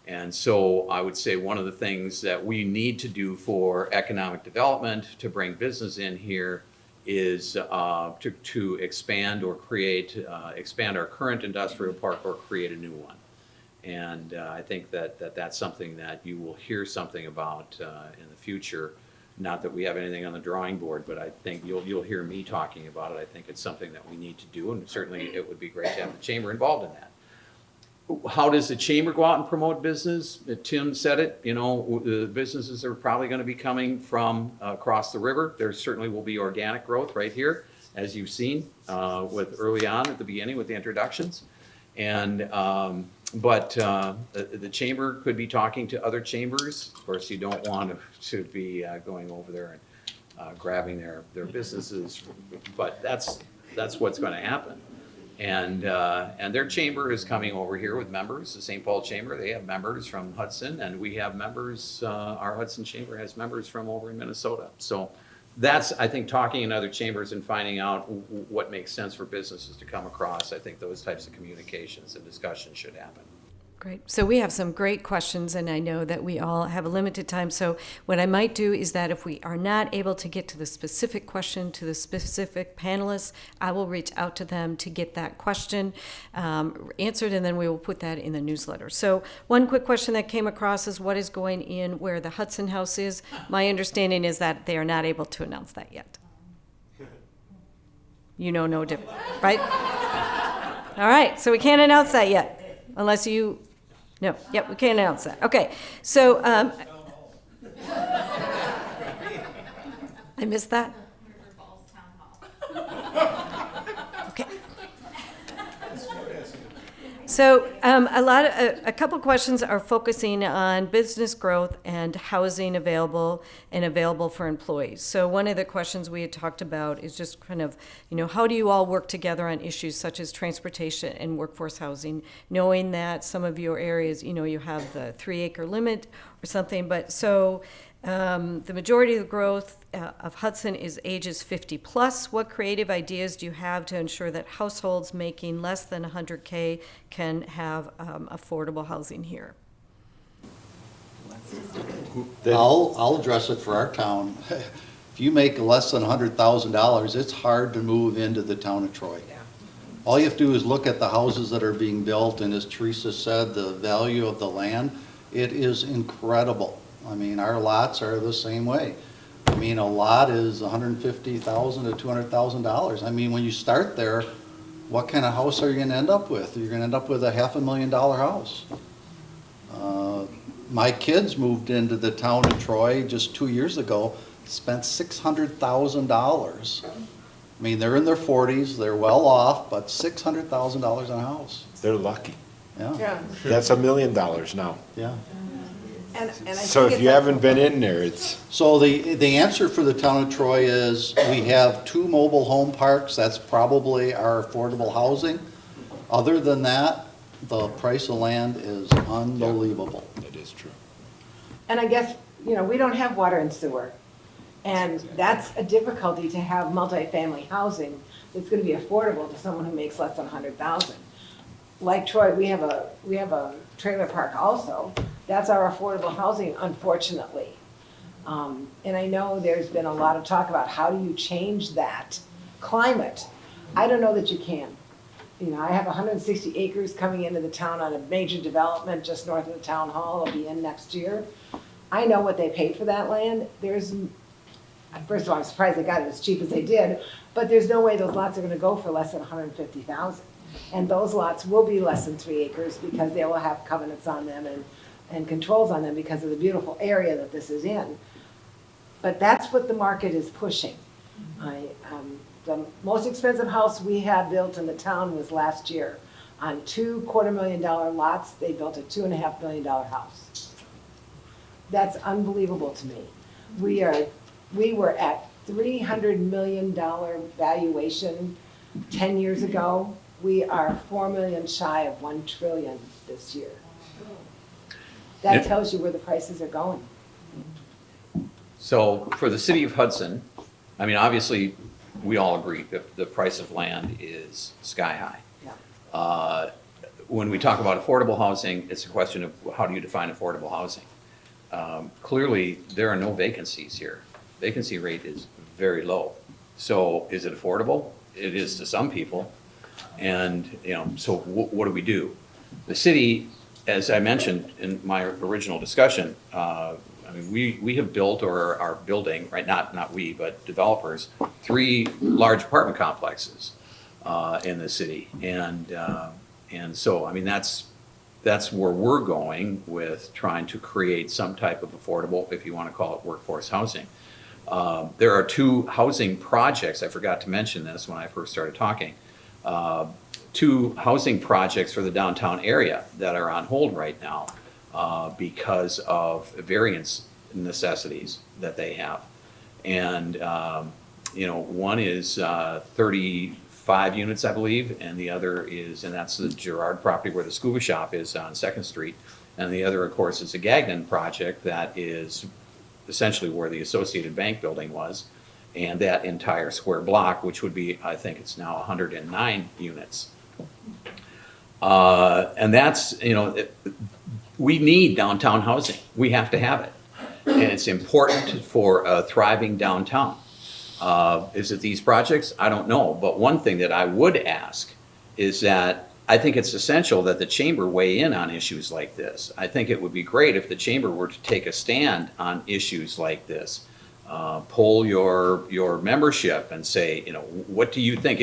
And so I would say one of the things that we need to do for economic development to bring business in here is to expand or expand our current industrial park or create a new one. And I think that's something that you will hear something about in the future. Not that we have anything on the drawing board, but I think you'll hear me talking about it. I think it's something that we need to do, and certainly it would be great to have the chamber involved in that. How does the chamber go out and promote business? Tim said it, the businesses are probably going to be coming from across the river. There certainly will be organic growth right here, as you've seen with early on at the beginning with the introductions. And but the chamber could be talking to other chambers. Of course, you don't want to be going over there and grabbing their businesses, but that's what's going to happen. And their chamber is coming over here with members. The St. Paul Chamber, they have members from Hudson, and we have members. Our Hudson Chamber has members from over in Minnesota. So that's, I think, talking in other chambers and finding out what makes sense for businesses to come across. I think those types of communications and discussions should happen. Great. So we have some great questions, and I know that we all have a limited time. So what I might do is that if we are not able to get to the specific question to the specific panelists, I will reach out to them to get that question answered, and then we will put that in the newsletter. So one quick question that came across is what is going in where the Hudson House is? My understanding is that they are not able to announce that yet. No different, right? All right, so we can't announce that yet, unless you... No, yep, we can't announce that. Okay, so I missed that? Okay. So a couple questions are focusing on business growth and housing available for employees. So one of the questions we had talked about is just kind of, how do you all work together on issues such as transportation and workforce housing, knowing that some of your areas, you have the 3-acre limit or something, but so the majority of the growth of Hudson is ages 50 plus. What creative ideas do you have to ensure that households making less than $100K can have affordable housing here? I'll address it for our town. If you make less than $100,000, it's hard to move into the town of Troy. All you have to do is look at the houses that are being built, and as Theresa said, the value of the land, it is incredible. I mean, our lots are the same way. I mean, a lot is $150,000 to $200,000. I mean, when you start there, what kind of house are you going to end up with? You're going to end up with a $500,000 house. My kids moved into the town of Troy just 2 years ago, spent $600,000. I mean, they're in their 40s, they're well off, but $600,000 on a house. They're lucky. Yeah. That's $1 million now. Yeah. And I So think if you haven't been in there, it's, So the answer for the town of Troy is we have 2 mobile home parks. That's probably our affordable housing. Other than that, the price of land is unbelievable. it is true. And I guess, we don't have water and sewer. And that's a difficulty to have multifamily housing that's gonna be affordable to someone who makes less than 100,000. Like Troy, we have a trailer park also. That's our affordable housing, unfortunately. And I know there's been a lot of talk about how do you change that climate. I don't know that you can. I have 160 acres coming into the town on a major development just north of the town hall. It'll be in next year. I know what they paid for that land. First of all, I'm surprised they got it as cheap as they did, but there's no way those lots are gonna go for less than 150,000. And those lots will be less than 3 acres because they will have covenants on them and controls on them because of the beautiful area that this is in. But that's what the market is pushing. The most expensive house we had built in the town was last year. On 2 $250,000 lots, they built a $2.5 million house. That's unbelievable to me. We were at $300 million valuation 10 years ago. We are 4 million shy of 1 trillion this year. That tells you where the prices are going. So for the city of Hudson, I mean, obviously, we all agree that the price of land is sky high. When we talk about affordable housing, it's a question of how do you define affordable housing? Clearly, there are no vacancies here. Vacancy rate is very low. So is it affordable? It is to some people. And, so what do we do? The city, as I mentioned in my original discussion, I mean, we have built or are building, right, not we, but developers, 3 large apartment complexes in the city. And so, I mean, that's where we're going with trying to create some type of affordable, if you want to call it workforce housing. There are 2 housing projects, I forgot to mention this when I first started talking, 2 housing projects for the downtown area that are on hold right now because of variance necessities that they have. And, one is 35 units, I believe, and the other is, and that's the Girard property where the scuba shop is on 2nd Street. And the other, of course, is a Gagnon project that is essentially where the Associated Bank building was, and that entire square block, which would be, I think it's now 109 units. And that's, we need downtown housing. We have to have it. And it's important for a thriving downtown. Is it these projects? I don't know. But one thing that I would ask is that I think it's essential that the chamber weigh in on issues like this. I think it would be great if the chamber were to take a stand on issues like this. Poll your membership and say, what do you think?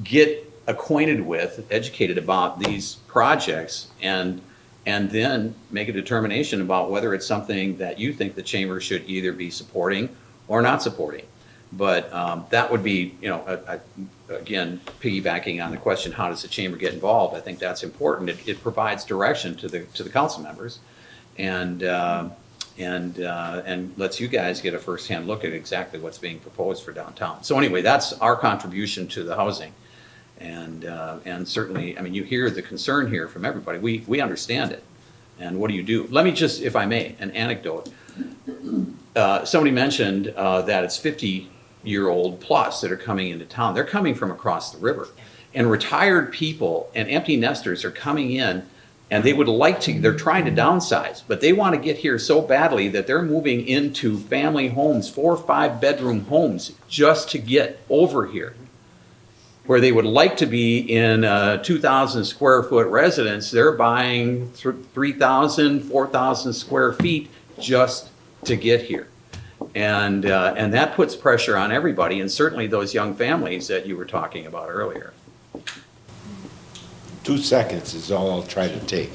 Get acquainted with, educated about these projects, and then make a determination about whether it's something that you think the chamber should either be supporting or not supporting. But that would be, again, piggybacking on the question, how does the chamber get involved? I think that's important. It provides direction to the council members, and lets you guys get a firsthand look at exactly what's being proposed for downtown. So anyway, that's our contribution to the housing. And certainly, I mean, you hear the concern here from everybody. We understand it. And what do you do? Let me just, if I may, an anecdote. Somebody mentioned that it's 50-year-old plus that are coming into town. They're coming from across the river. And retired people and empty nesters are coming in, and they would like to, they're trying to downsize, but they want to get here so badly that they're moving into family homes, 4 or 5 bedroom homes, just to get over here. Where they would like to be in a 2,000 square foot residence, they're buying 3,000, 4,000 square feet just to get here. And that puts pressure on everybody, and certainly those young families that you were talking about earlier. 2 seconds is all I'll try to take.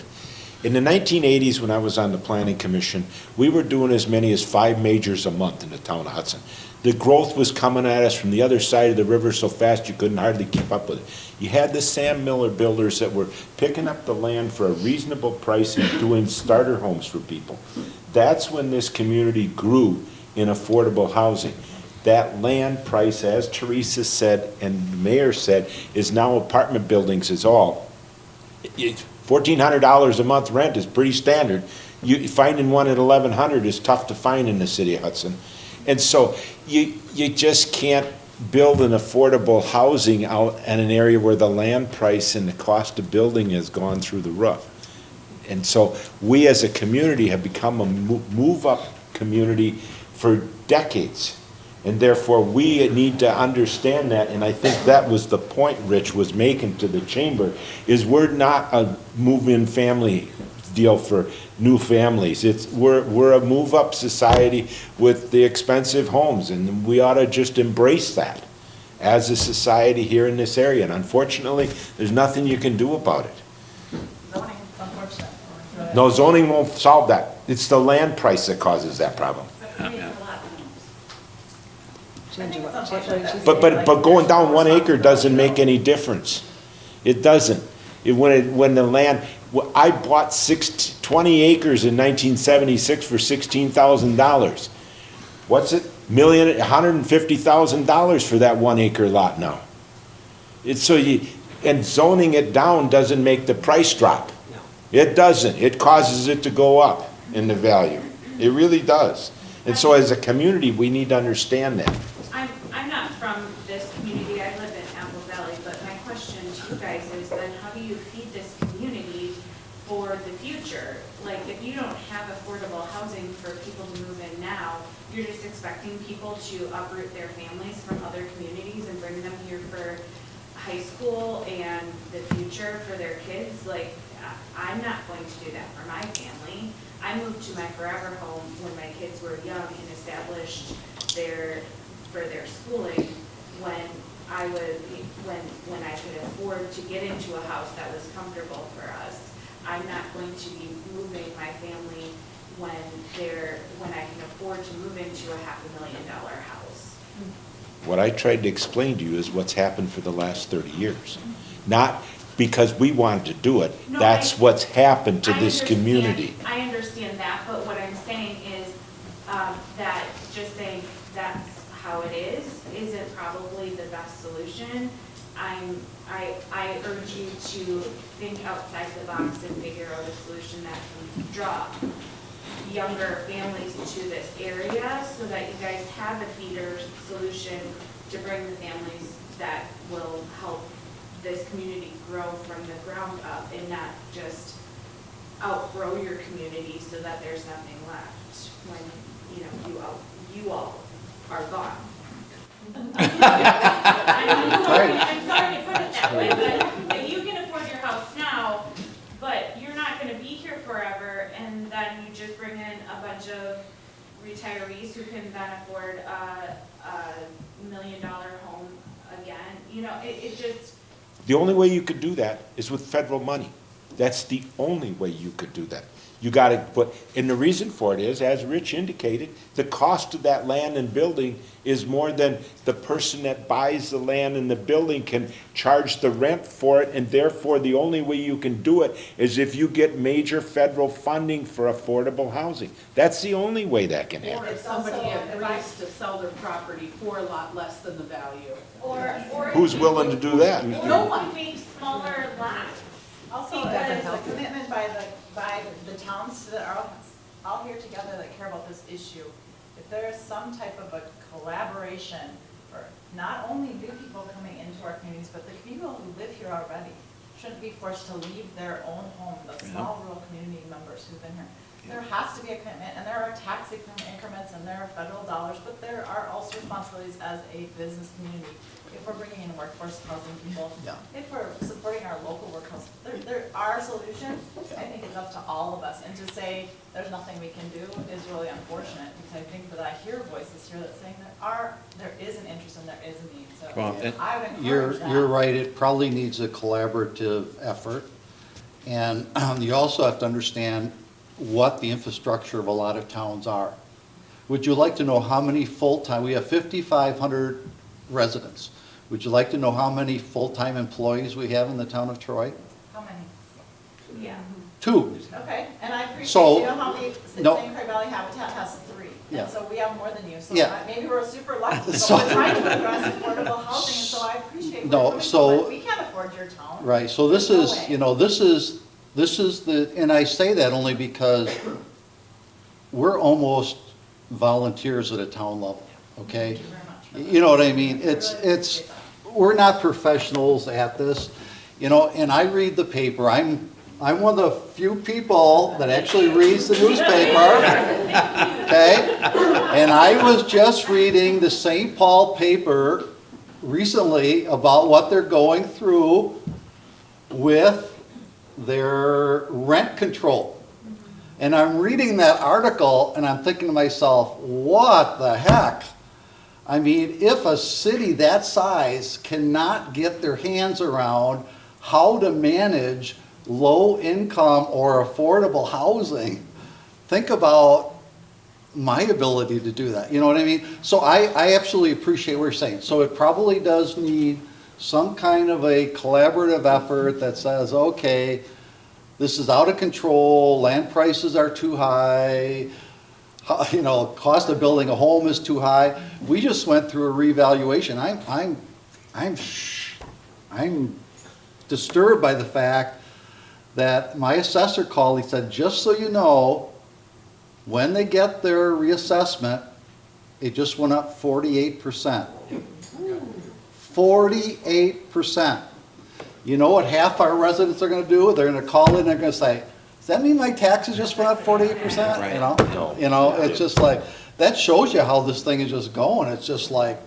In the 1980s, when I was on the Planning Commission, we were doing as many as 5 majors a month in the town of Hudson. The growth was coming at us from the other side of the river so fast you couldn't hardly keep up with it. You had the Sam Miller builders that were picking up the land for a reasonable price and doing starter homes for people. That's when this community grew in affordable housing. That land price, as Theresa said and the mayor said, is now apartment buildings is all. $1,400 a month rent is pretty standard. Finding one at $1,100 is tough to find in the city of Hudson. And so you just can't build an affordable housing out in an area where the land price and the cost of building has gone through the roof. And so we as a community have become a move-up community for decades. And therefore, we need to understand that, and I think that was the point Rich was making to the chamber, is we're not a move-in family deal for new families. We're a move-up society with the expensive homes, and we ought to just embrace that as a society here in this area. And unfortunately, there's nothing you can do about it. Zoning, unfortunately. No, zoning won't solve that. It's the land price that causes that problem. But going down 1 acre doesn't make any difference. It doesn't. When the land, I bought 20 acres in 1976 for $16,000. What's it? $150,000 for that 1 acre lot now. And zoning it down doesn't make the price drop. It doesn't. It causes it to go up in the value. It really does. And so as a community, we need to understand that. I'm not from this community, I live in Apple Valley, but my question to you guys is then how do you feed this community for the future? Like, if you don't have affordable housing for people to move in now, you're just expecting people to uproot their families from other communities and bring them here for high school and the future for their kids? Like, I'm not going to do that for my family. I moved to my forever home when my kids were young and established for their schooling when I could afford to get into a house that was comfortable for us. I'm not going to be moving my family when I can afford to move into a $500,000 house. What I tried to explain to you is what's happened for the last 30 years. Not because we wanted to do it, No, that's what's happened to I this understand- community. I understand that, but what I'm saying is that just saying that's how it is isn't probably the best solution. I urge you to think outside the box and figure out a solution that can draw younger families to this area so that you guys have a feeder solution to bring the families that will help this community grow from the ground up and not just outgrow your community so that there's nothing left when, you all are gone. I'm sorry to put it that way, but you can afford your house now, but you're not gonna be here forever, and then you just bring in a bunch of retirees who can then afford a $1 million home again. It just, The only way you could do that is with federal money. That's the only way you could do that. You gotta put, and the reason for it is, as Rich indicated, the cost of that land and building is more than the person that buys the land and the building can charge the rent for it, and therefore the only way you can do it is if you get major federal funding for affordable housing. That's the only way that can Or happen. if somebody agrees to sell their property for a lot less than the value. or. Who's willing to do that? No one makes smaller lots. Also, there's a commitment by the towns that are all here together that care about this issue. If there is some type of a collaboration for not only new people coming into our communities, but the people who live here already shouldn't be forced to leave their own home, the small rural community members who've been here. There has to be a commitment, and there are tax increments, and there are federal dollars, but there are also responsibilities as a business community. If we're bringing in workforce housing people, if we're supporting our local workforce, there are solutions. I think it's up to all of us, and to say there's nothing we can do is really unfortunate, because I think that I hear voices here that saying there is an interest and there is a need, so Well, and I would encourage that. You're right, it probably needs a collaborative effort. And you also have to understand what the infrastructure of a lot of towns are. Would you like to know how many full-time, we have 5,500 residents. Would you like to know how many full-time employees we have in the town of Troy? How many? Yeah. 2. Okay, and I appreciate, So, you know how many, no. St. Clair Valley Habitat has 3, Yeah. and so we have more than you, so Yeah. maybe we're super lucky, but So- we're trying to address affordable housing, and so I appreciate No, where you're coming so- from, but we can't afford your town. Right, so this There's no is, way. you know, this is the, and I say that only because we're almost volunteers at a town level, okay? Thank you very much for that. You know what I mean? I really It's, appreciate that. we're not professionals at this, you know, and I read the paper. I'm one of the few people that actually reads the newspaper, okay? And I was just reading the St. Paul paper recently about what they're going through with their rent control. And I'm reading that article and I'm thinking to myself, what the heck? I mean, if a city that size cannot get their hands around how to manage low income or affordable housing, think about my ability to do that. You know what I mean? So I absolutely appreciate what you're saying. So it probably does need some kind of a collaborative effort that says, okay, this is out of control, land prices are too high, you know, cost of building a home is too high. We just went through a revaluation. I'm disturbed by the fact that my assessor called, he said, just so you know, When they get their reassessment, it just went up 48%. 48%. You know what half our residents are gonna do? They're gonna call in, they're gonna say, does that mean my taxes just went up 48%? Right. You know, it's just like, that shows you how this thing is just going. It's just like,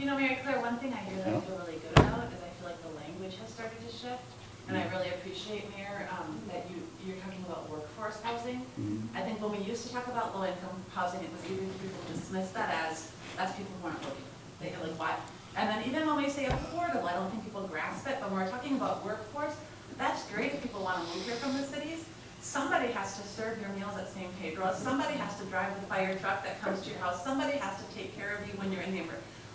You know, Mary Claire, one thing I hear that I feel really good about is I feel like the language has started to shift. And I really appreciate, Mayor, that you're talking about workforce housing. I think when we used to talk about low-income housing, it was easy for people to dismiss that as, that's people who aren't working. They like, what? And then even when we say affordable, I don't think people grasp it, but when we're talking about workforce, that's great if people want to move here from the cities. Somebody has to serve your meals at St. Pedro's. Somebody has to drive the fire truck that comes to your house. Somebody has to take care of you when you're in the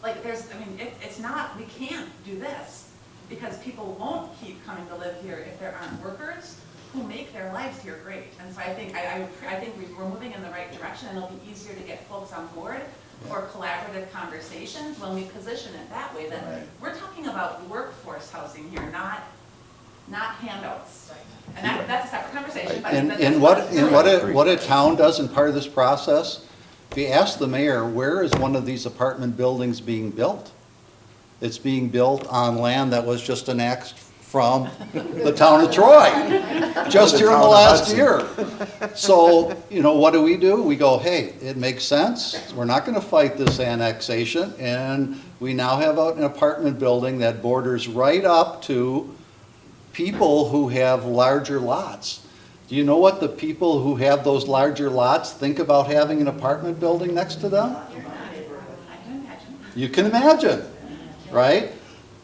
like there's, I mean, it's not, we can't do this because people won't keep coming to live here if there aren't workers who make their lives here great. And so I think we're moving in the right direction, and it'll be easier to get folks on board for collaborative conversations when we position it that way. That we're talking about workforce housing here, not handouts. And that's a separate conversation. But and what a town does in part of this process, if you ask the mayor, where is one of these apartment buildings being built? It's being built on land that was just annexed from the town of Troy, just here in the last year. So, you know, what do? We go, hey, it makes sense. We're not gonna fight this annexation, and we now have an apartment building that borders right up to people who have larger lots. Do you know what the people who have those larger lots think about having an apartment building next to them? You can imagine, right?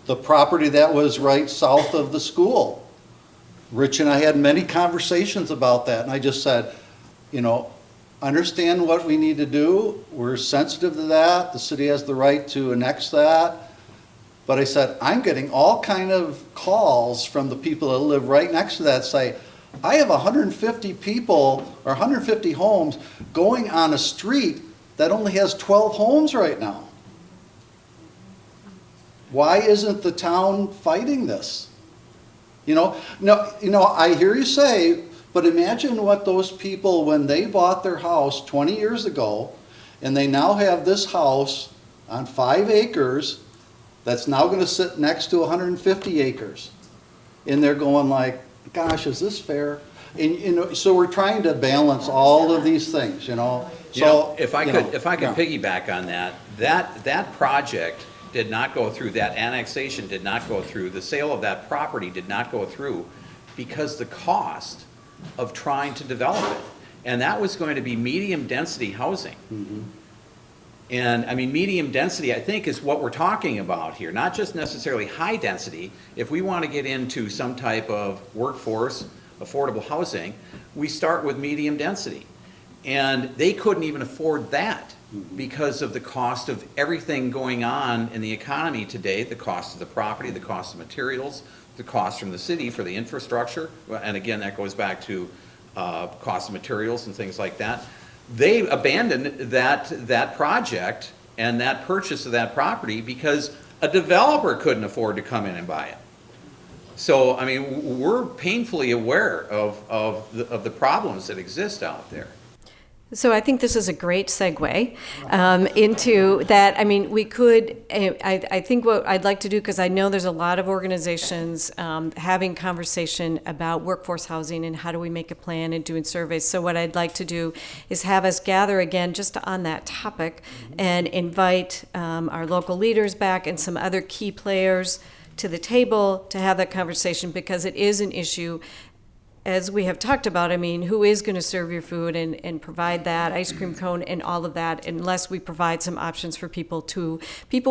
The property that was right south of the school. Rich and I had many conversations about that, and I just said, you know, understand what we need to do. We're sensitive to that. The city has the right to annex that. But I said, I'm getting all kind of calls from the people that live right next to that say, I have 150 people or 150 homes going on a street that only has 12 homes right now. Why isn't the town fighting this? You know, I hear you say, but imagine what those people, when they bought their house 20 years ago, and they now have this house on 5 acres that's now going to sit next to 150 acres. And they're going like, gosh, is this fair? And, you know, so we're trying to balance all of these things, you know. So if I could piggyback on that project did not go through, that annexation did not go through, the sale of that property did not go through because the cost of trying to develop it. And that was going to be medium density housing. Mm-hmm. And I mean, medium density, I think, is what we're talking about here, not just necessarily high density. If we want to get into some type of workforce, affordable housing, we start with medium density. And they couldn't even afford that because of the cost of everything going on in the economy today, the cost of the property, the cost of materials, the cost from the city for the infrastructure. And again, that goes back to cost of materials and things like that. They abandoned that project and that purchase of that property because a developer couldn't afford to come in and buy it. So, I mean, we're painfully aware of the problems that exist out there. So I think this is a great segue into that. I mean, we could, I think what I'd like to do, because I know there's a lot of organizations having conversation about workforce housing and how do we make a plan and doing surveys. So what I'd like to do is have us gather again just on that topic and invite our local leaders back and some other key players to the table to have that conversation, because it is an issue. As we have talked about, I mean, who is going to serve your food and provide that ice cream cone and all of that unless we provide some options for people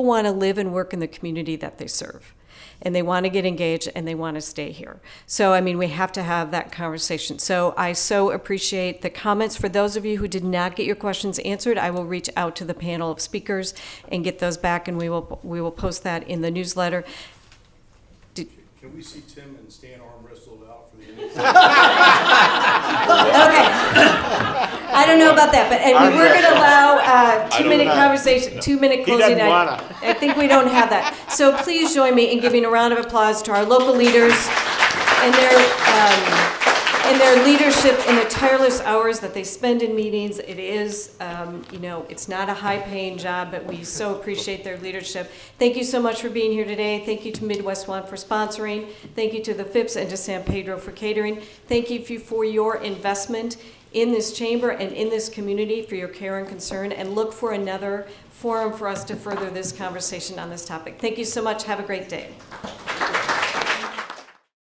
want to live and work in the community that they serve. And they want to get engaged and they want to stay here. So, I mean, we have to have that conversation. So I so appreciate the comments. For those of you who did not get your questions answered, I will reach out to the panel of speakers and get those back, and we will post that in the newsletter. Can we see Tim and Stan arm wrestled out for the end? Okay. I don't know about that, but we're going to allow 2-minute conversation, 2-minute closing. I think we don't have that. So please join me in giving a round of applause to our local leaders and and their leadership and the tireless hours that they spend in meetings. It is, it's not a high-paying job, but we so appreciate their leadership. Thank you so much for being here today. Thank you to Midwest One for sponsoring. Thank you to the Phipps and to San Pedro for catering. Thank you for your investment in this chamber and in this community, for your care and concern, and look for another forum for us to further this conversation on this topic. Thank you so much. Have a great day.